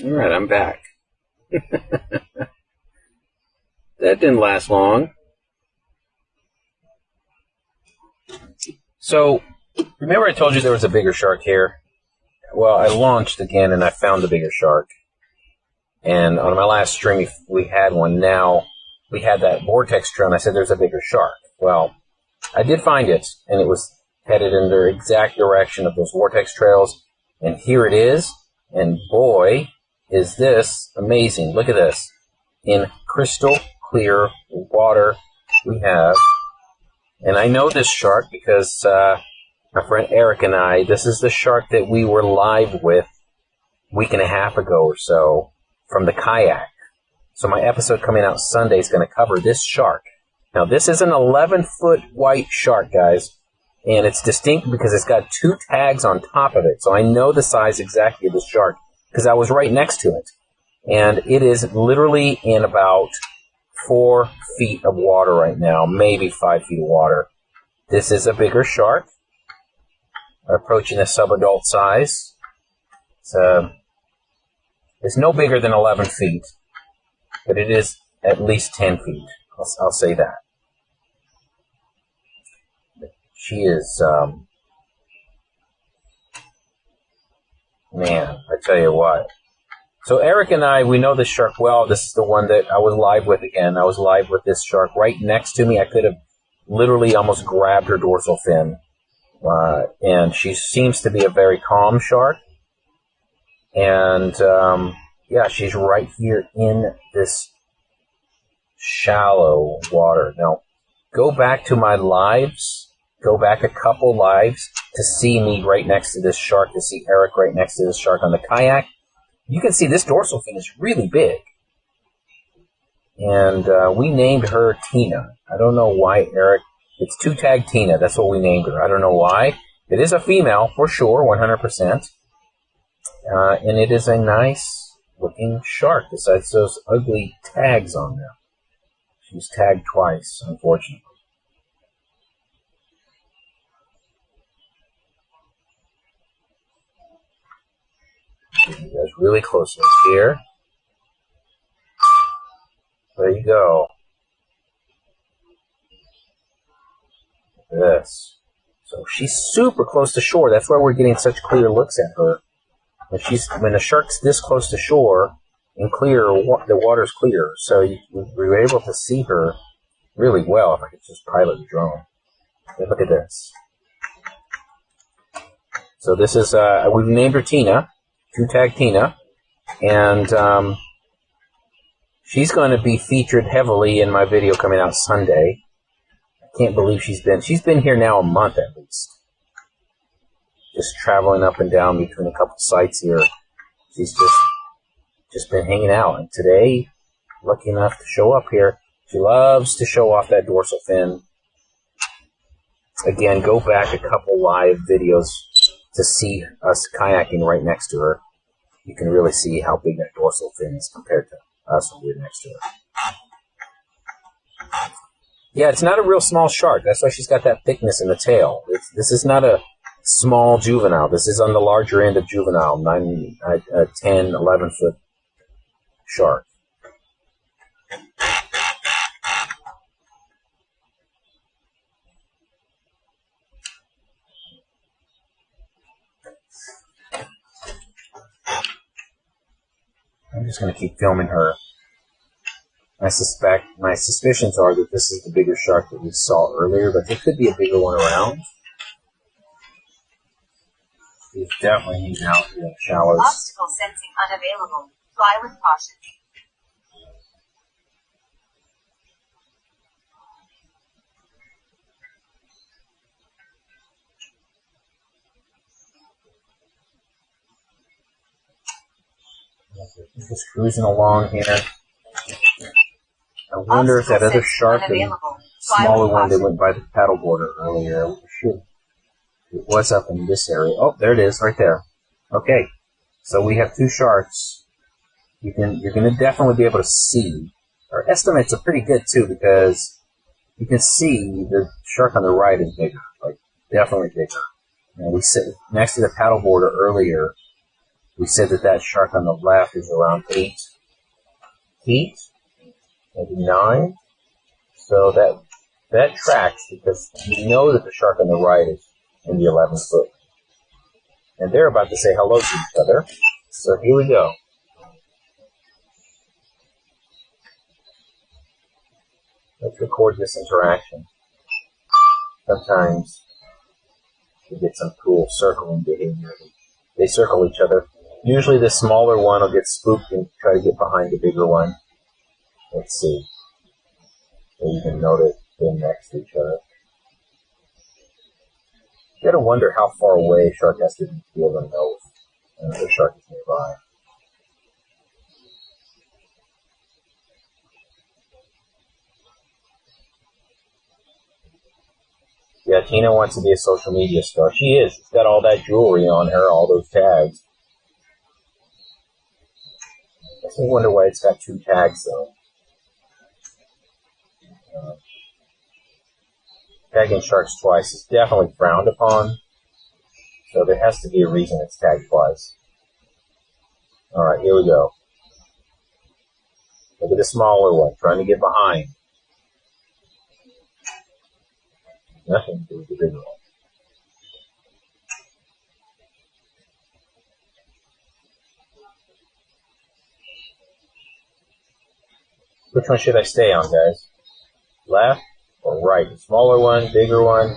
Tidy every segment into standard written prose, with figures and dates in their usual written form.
All right, I'm back. That didn't last long. So, remember I told you there was a bigger shark here? Well, I launched again and I found the bigger shark. And on my last stream, we had one. Now, we had that vortex trail and I said there's a bigger shark. Well, I did find it, and it was headed in the exact direction of those vortex trails. And here it is. And boy, is this amazing. Look at this. In crystal clear water we have, and I know this shark because my friend Eric and I, this is the shark that we were live with a week and a half ago or so from the kayak. So my episode coming out Sunday is going to cover this shark. Now this is an 11-foot white shark, guys, and it's distinct because it's got 2 tags on top of it. So I know the size exactly of this shark because I was right next to it. And it is literally in about 4 feet of water right now, maybe 5 feet of water. This is a bigger shark, approaching a subadult size. It's no bigger than 11 feet, but it is at least 10 feet. I'll say that. She is, man, I tell you what. So Eric and I, we know this shark well. This is the one that I was live with again. I was live with this shark right next to me. I could have literally almost grabbed her dorsal fin. And she seems to be a very calm shark. And, yeah, she's right here in this shallow water. Now, go back to my lives. Go back a couple lives to see me right next to this shark, to see Eric right next to this shark on the kayak. You can see this dorsal fin is really big. And we named her Tina. I don't know why, Eric. It's 2-tag Tina. That's what we named her. I don't know why. It is a female, for sure, 100%. And it is a nice-looking shark, besides those ugly tags on there. She's tagged twice, unfortunately. You guys really close look here. There you go. Look at this. So she's super close to shore. That's why we're getting such clear looks at her. When the shark's this close to shore and clear, the water's clear. So we were able to see her really well. If I could just pilot the drone. And look at this. So this is, we've named her Tina. 2-tag Tina, and she's going to be featured heavily in my video coming out Sunday. I can't believe she's been here now a month at least. Just traveling up and down between a couple sites here. She's just been hanging out, and today, lucky enough to show up here. She loves to show off that dorsal fin. Again, go back a couple live videos to see us kayaking right next to her. You can really see how big that dorsal fin is compared to us when we're next to her. Yeah, it's not a real small shark. That's why she's got that thickness in the tail. This is not a small juvenile. This is on the larger end of juvenile, 10, 11-foot shark. I'm just going to keep filming her. My suspicions are that this is the bigger shark that we saw earlier, but there could be a bigger one around. He's definitely hanging out in the shallows. Obstacle sensing unavailable. Fly with caution. Just cruising along here. I wonder if that other shark, the smaller one that went by the paddleboarder earlier, it was up in this area. Oh, there it is, right there. Okay, so we have 2 sharks. You're going to definitely be able to see. Our estimates are pretty good too, because you can see the shark on the right is bigger, like definitely bigger. And we sit next to the paddleboarder earlier. We said that shark on the left is around 8 feet, maybe 9. So that tracks because we know that the shark on the right is in the 11 foot. And they're about to say hello to each other. So here we go. Let's record this interaction. Sometimes we get some cool circling behavior. They circle each other. Usually the smaller one will get spooked and try to get behind the bigger one. Let's see. So you can notice they're next to each other. You gotta wonder how far away a shark has to be to be able to know if another shark is nearby. Yeah, Tina wants to be a social media star. She is. She's got all that jewelry on her, all those tags. Makes me wonder why it's got 2 tags, though. Tagging sharks twice is definitely frowned upon. So there has to be a reason it's tagged twice. Alright, here we go. Look at the smaller one, trying to get behind. Nothing to do with the bigger one. Which one should I stay on, guys? Left or right? The smaller one, bigger one?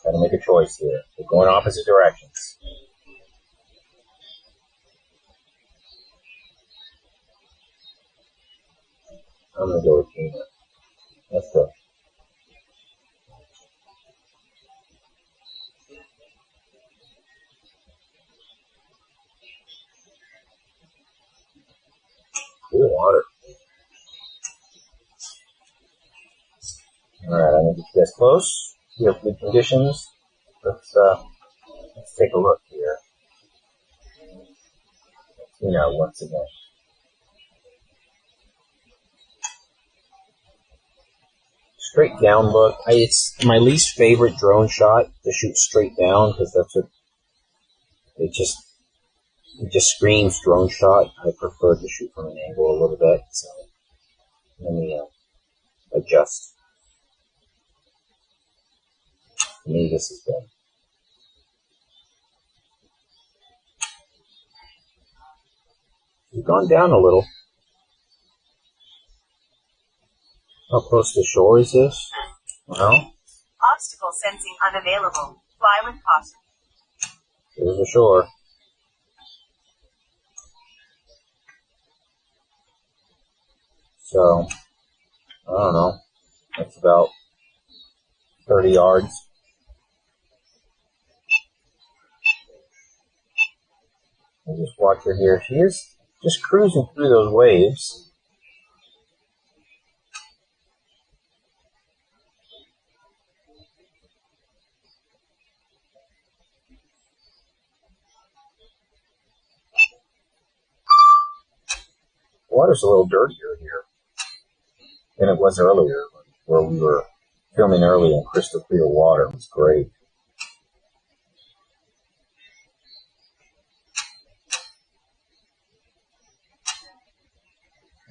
Gotta make a choice here. We're going opposite directions. I'm gonna go with Tina. Let's go. Clear water. Alright, I'm going to get you guys close. We have good conditions. Let's take a look here. Once again. Straight down look. It's my least favorite drone shot to shoot straight down because that's what it just screams drone shot. I prefer to shoot from an angle a little bit. So let me adjust. To me, this is good. We've gone down a little. How close to shore is this? Well, Obstacle sensing unavailable. Fly with caution. here's the shore. So, I don't know. That's about 30 yards. I'll just watch her here. She is just cruising through those waves. The water's a little dirtier here than it was earlier, where we were filming early in crystal clear water. It was great.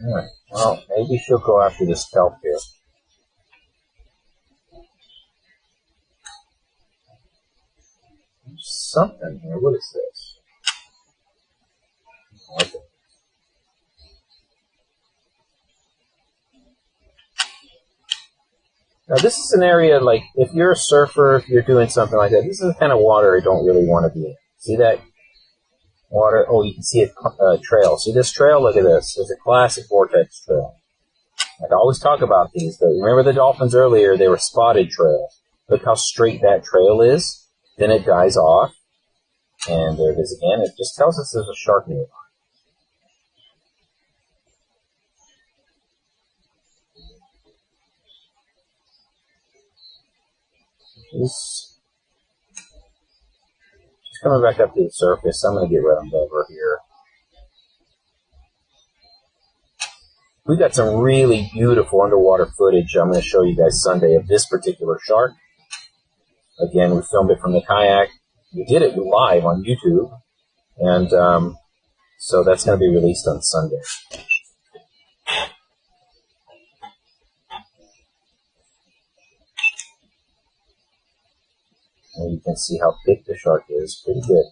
Alright, well, maybe she'll go after this kelp here. There's something here. What is this? Okay. Now this is an area, like, if you're a surfer, if you're doing something like that, this is the kind of water I don't really want to be in. See that water? Oh, you can see a trail. See this trail? Look at this. It's a classic vortex trail. I always talk about these, but remember the dolphins earlier, they were spotted trails. Look how straight that trail is. Then it dies off. And there it is again. It just tells us there's a shark nearby. She's coming back up to the surface. I'm going to get round over here. We got some really beautiful underwater footage I'm going to show you guys Sunday of this particular shark. Again, we filmed it from the kayak. We did it live on YouTube. And So that's going to be released on Sunday. And you can see how thick the shark is. Pretty good.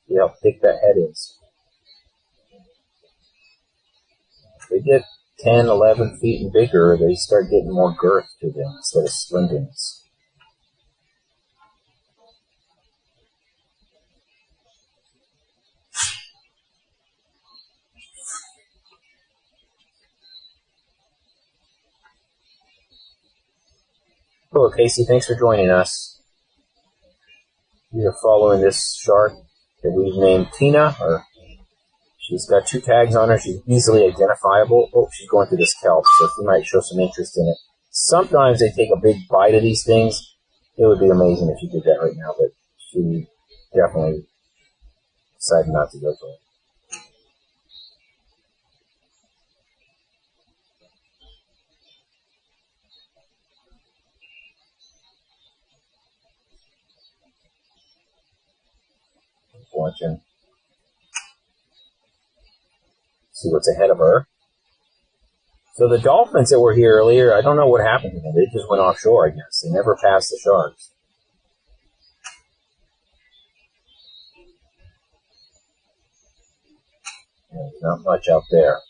See how thick that head is. If they get 10, 11 feet and bigger, they start getting more girth to them instead of slimness. Hello, Casey. Thanks for joining us. We are following this shark that we've named Tina. She's got 2 tags on her. She's easily identifiable. Oh, she's going through this kelp, so she might show some interest in it. Sometimes they take a big bite of these things. It would be amazing if she did that right now, but she definitely decided not to go for it. Watching. See what's ahead of her. So the dolphins that were here earlier, I don't know what happened to them. They just went offshore, I guess. They never passed the sharks. There's not much out there.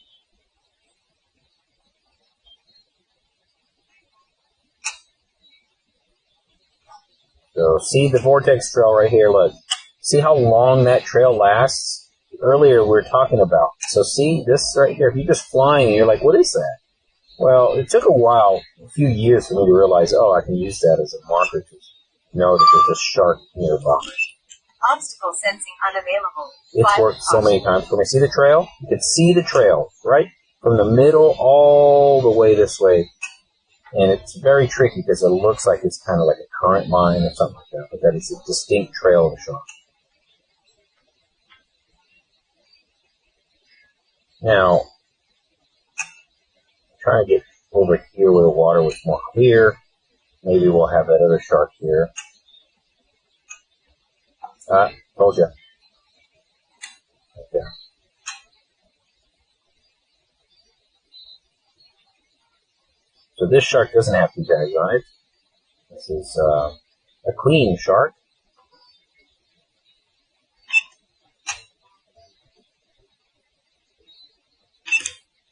So see the vortex trail right here, look. See how long that trail lasts? Earlier we were talking about. So see this right here, if you're just flying and you're like, what is that? Well, it took a while, a few years for me to realize, oh, I can use that as a marker to know that there's a shark nearby. Obstacle sensing unavailable. It's worked so many times for me. See the trail? You can see the trail, right? From the middle all the way this way. And it's very tricky because it looks like it's kind of like a current line or something like that. But that is a distinct trail of a shark. Now, try to get over here where the water was more clear. Maybe we'll have that other shark here. Told you. Right there. So this shark doesn't have 2 tags on it. This is a clean shark.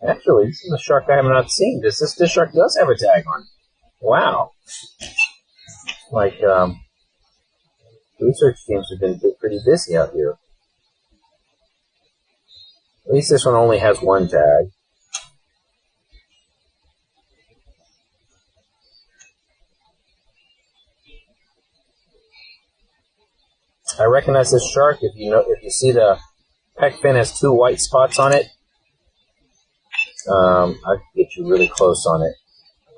Actually, this is a shark I have not seen. This shark does have a tag on it. Wow. Like, research teams have been pretty busy out here. At least this one only has 1 tag. I recognize this shark. If you see the pec fin has 2 white spots on it. I can get you really close on it.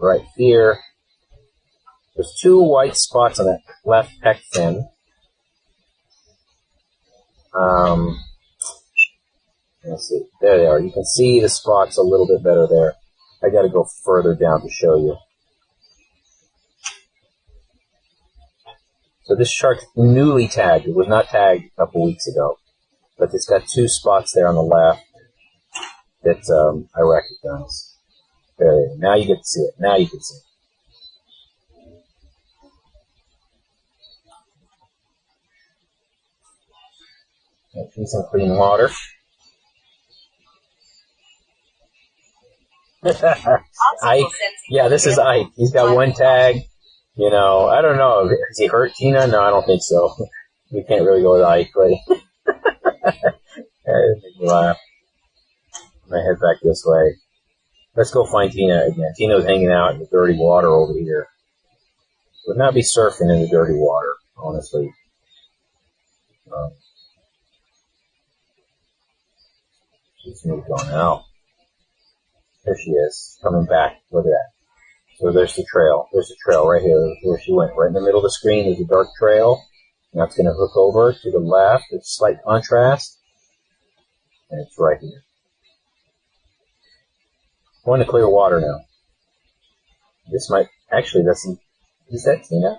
Right here. There's 2 white spots on that left pec fin. Let's see. There they are. You can see the spots a little bit better there. I got to go further down to show you. So this shark's newly tagged. It was not tagged a couple weeks ago. But it's got 2 spots there on the left that I recognize. There they are. Now you get to see it. Now you can see it. Let's see some clean water. Ike. Yeah, this is Ike. He's got 1 tag. You know, I don't know. Has he hurt Tina? No, I don't think so. We can't really go with Ike, but that made me laugh. I'm going to head back this way. Let's go find Tina again. Tina's hanging out in the dirty water over here. Would not be surfing in the dirty water, honestly. She's moved on out. There she is, coming back. Look at that. So there's the trail. There's the trail right here where she went. Right in the middle of the screen is a dark trail. Now it's going to hook over to the left. It's slight contrast. And it's right here. Going to clear water now. This might, actually, is that Tina?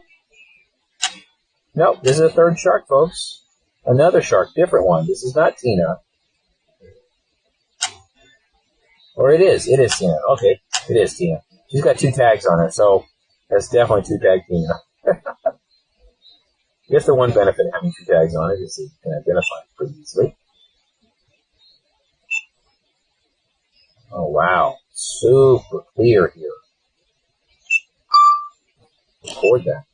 Nope, this is a 3rd shark, folks. Another shark, different one. This is not Tina. Or it is Tina. Okay, it is Tina. She's got 2 tags on her, so that's definitely 2-tag Tina. I guess the one benefit of having 2 tags on it is that you can identify it pretty easily. Oh wow, super clear here. Record that.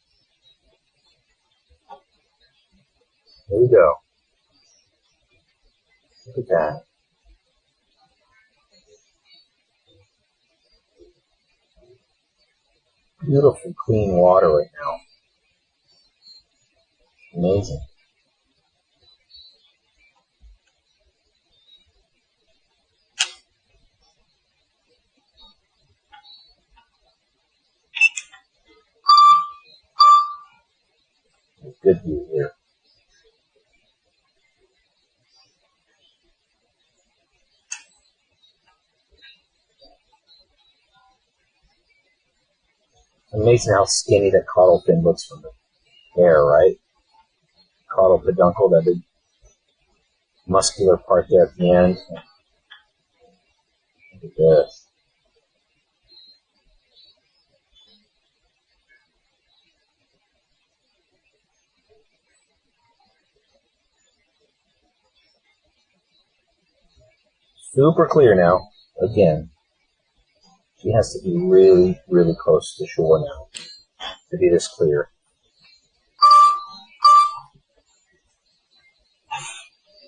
There you go. Look at that. Beautiful, clean water right now. Amazing. Good view here. Amazing how skinny that caudal fin looks from the air, right? Caudal peduncle, that big muscular part there at the end. Look at this. Super clear now. Again, she has to be really, really close to shore now to be this clear.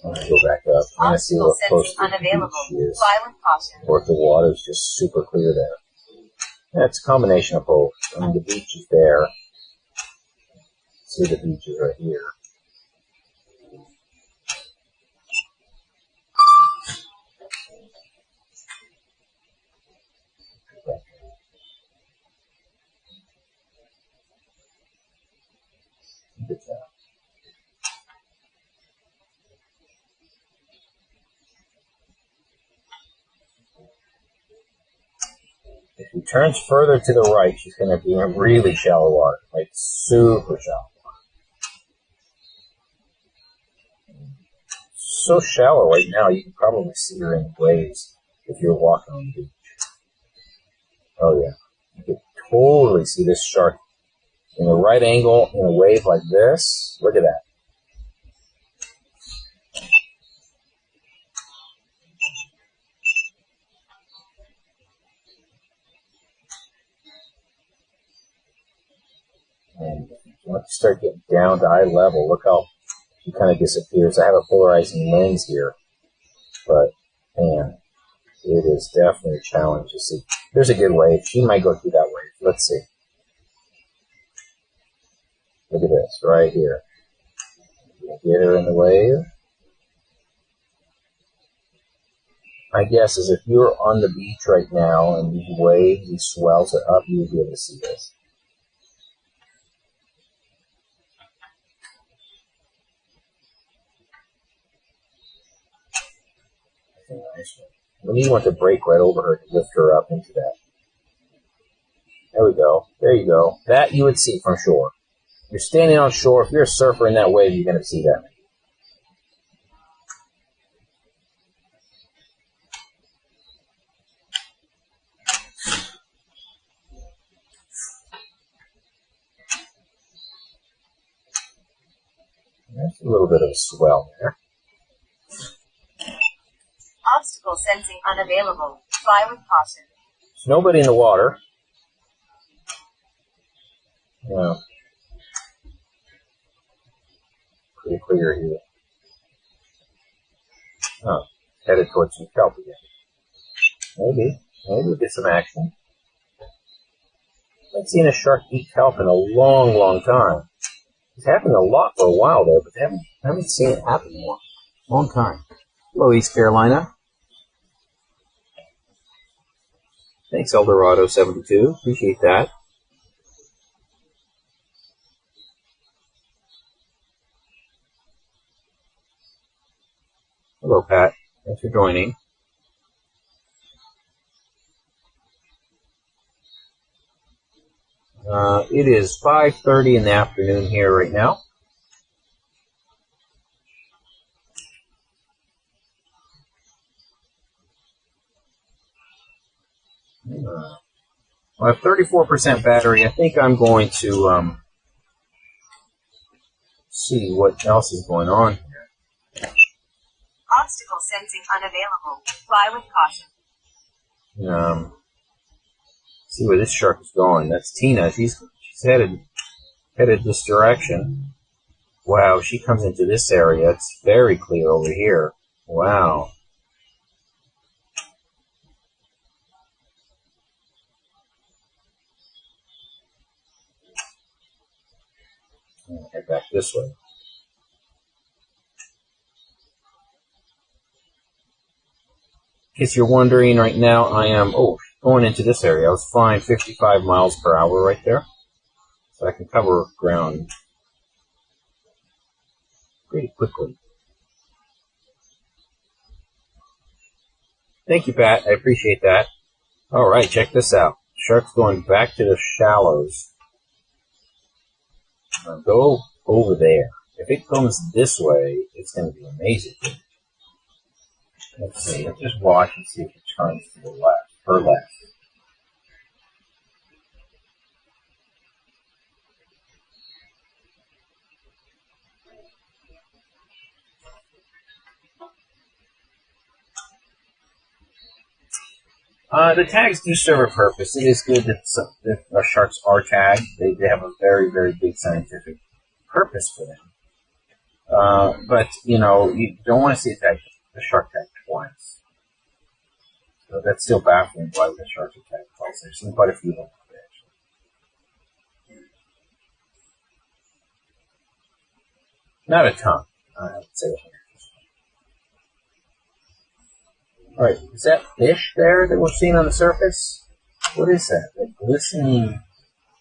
I'm going to go back up. I'm going to see what close to the beach she is. Or if the water is just super clear there. Yeah, it's a combination of both. I mean, the beach is there. See, the beach is right here. Look at that. If she turns further to the right, she's going to be in really shallow water, like super shallow water. So shallow right now, you can probably see her in waves if you're walking on the beach. Oh yeah, you can totally see this shark in the right angle in a wave like this. Look at that. And once you start getting down to eye level, look how she kind of disappears. I have a polarizing lens here, but man, it is definitely a challenge to see. There's a good wave. She might go through that wave. Let's see. Look at this right here. Get her in the wave. My guess is if you're on the beach right now and these waves, these swells are up, you'll be able to see this. Nice one. We need one to break right over her to lift her up into that. There we go. There you go. That you would see from shore. You're standing on shore. If you're a surfer in that wave, you're going to see that. There's a little bit of a swell there. Obstacle sensing unavailable. Fly with caution. There's nobody in the water. Yeah. Pretty clear here. Oh, headed towards some kelp again. Maybe we'll get some action. I haven't seen a shark eat kelp in a long, long time. It's happened a lot for a while there, but I haven't seen it happen in a long time. Hello, East Carolina. Thanks, Eldorado 72. Appreciate that. Hello, Pat. Thanks for joining. It is 5:30 in the afternoon here right now. Well, I have 34% battery. I think I'm going to see what else is going on here. Obstacle sensing unavailable. Fly with caution. See where this shark is going. That's Tina. She's headed this direction. Wow, she comes into this area. It's very clear over here. Wow. I'll head back this way. In case you're wondering, right now I am going into this area. I was flying 55 miles per hour right there. So I can cover ground pretty quickly. Thank you, Pat. I appreciate that. Alright, check this out. Shark's going back to the shallows. Now go over there. If it comes this way, it's going to be amazing. Let's see. Let's just watch and see if it turns to the left. Her left. The tags do serve a purpose. It is good that our sharks are tagged. They have a very, very big scientific purpose for them. But, you don't want to see the shark tag twice. So that's still baffling why the sharks are tagged twice. I've seen quite a few of them actually. Not a ton. I would say 100. Alright, is that fish there that we're seeing on the surface? What is that? Like glistening,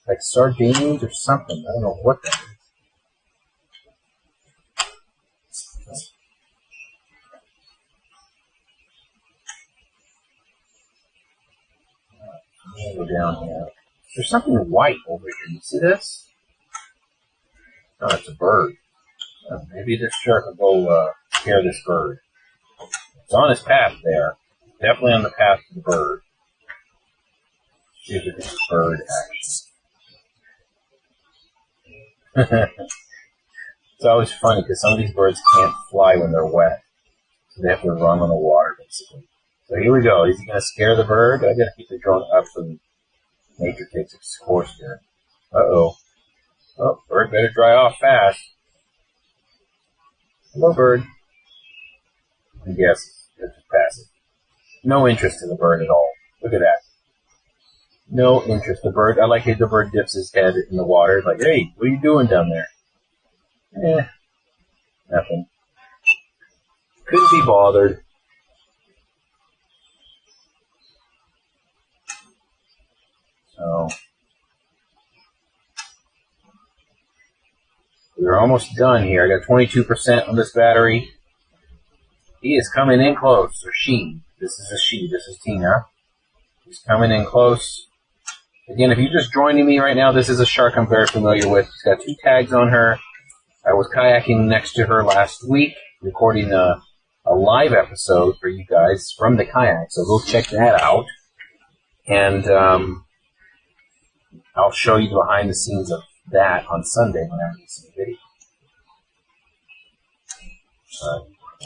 like sardines or something. I don't know what that is. I'm gonna go down here. There's something white over here. You see this? Oh, it's a bird. Maybe this shark will go scare this bird. It's on his path there. Definitely on the path to the bird. See if it's bird action. It's always funny because some of these birds can't fly when they're wet. So they have to run on the water, basically. So here we go. Is he going to scare the bird? I got to keep the drone up so nature takes its course here. Uh-oh. Oh, bird better dry off fast. Hello, bird. I guess it's just passive. No interest in the bird at all. Look at that. No interest. The bird, I like how the bird dips his head in the water. Like, hey, what are you doing down there? Nothing. Couldn't be bothered. So, we're almost done here. I got 22% on this battery. He is coming in close, or she. This is a she. This is Tina. He's coming in close. Again, if you're just joining me right now, this is a shark I'm very familiar with. She's got 2 tags on her. I was kayaking next to her last week, recording a live episode for you guys from the kayak. So go check that out. And I'll show you the behind the scenes of that on Sunday when I release the video.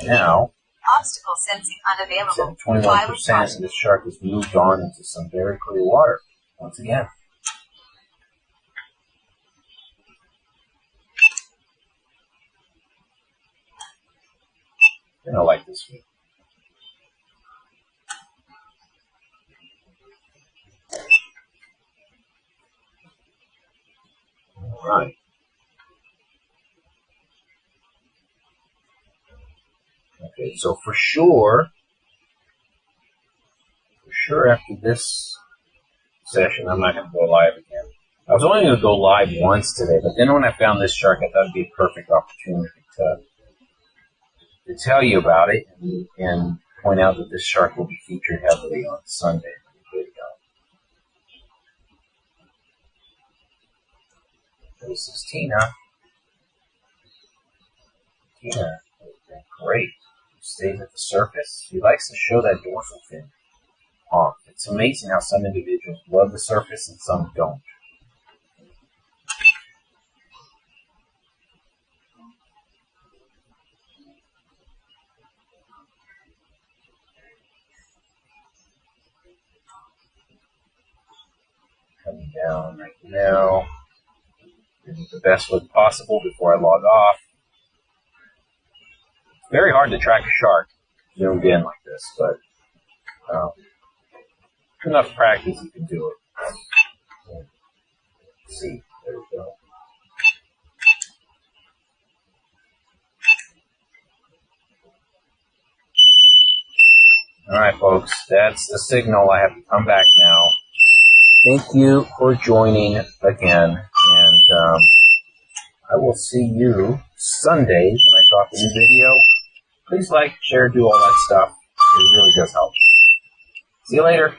Now, Obstacle sensing unavailable. 21%, and this shark has moved on into some very clear water once again. You're gonna like this one. All right. Okay, so for sure after this session, I'm not going to go live again. I was only going to go live once today, but then when I found this shark, I thought it'd be a perfect opportunity to tell you about it and point out that this shark will be featured heavily on Sunday in the video. This is Tina. Tina has been great. She stays at the surface. She likes to show that dorsal fin off. It's amazing how some individuals love the surface and some don't. Coming down right now. Doing the best look possible before I log off. It's very hard to track a shark zoomed in like this, but enough practice you can do it. Let's see, there we go. Alright folks, that's the signal. I have to come back now. Thank you for joining again, and I will see you Sunday when I drop a new video. Please like, share, do all that stuff. It really does help. See you later.